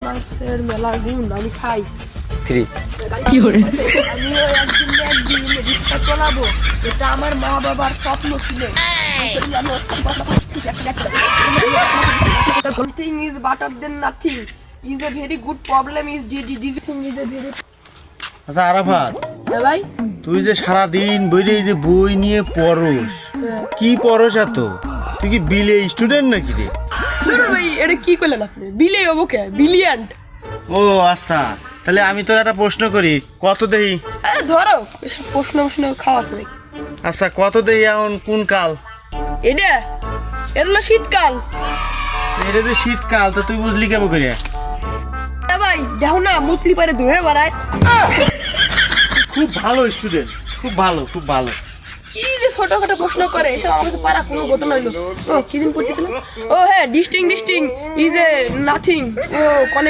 মাছের মেলা গুণ আমি খাই। 3 কি করে আমিও একদিন রিক্সা চালাবো, এটা আমার মা বাবার স্বপ্ন ছিল। Something is better than nothing is a very good problem is thing is a very আচ্ছা আরাফাত, হ্যাঁ ভাই তুই যে সারাদিন বইরে এই যে বই নিয়ে পড়স, কি পড়স এত? তুই কি বিলে স্টুডেন্ট নাকি রে? ধরুন ভাই এটা কি করলেন আপনি? বিলে হবো কে? বিলিয়ান্ট। ও আচ্ছা, তাহলে আমি তোর একটা প্রশ্ন করি, কত দেহি? আরে ধরো এসব প্রশ্ন খাওয়া আছে নাকি? আচ্ছা কত দেহি এখন কোন কাল? এটা হলো শীতকাল। এটা যে শীতকাল, তো তুই বুঝলি কেমন করে? ভাই দেখো না মুতলি পারে ধুয়ে বেড়ায়। খুব ভালো স্টুডেন্ট, খুব ভালো খুব ভালো। কি যে ছোটখাটো প্রশ্ন করে, এসব আমার কাছে পারা কোনো ঘটনা হইলো। ও কি দিন পড়তেছিল? ও হ্যাঁ, ডিস্টিং ইজ এ নাথিং। ও কনে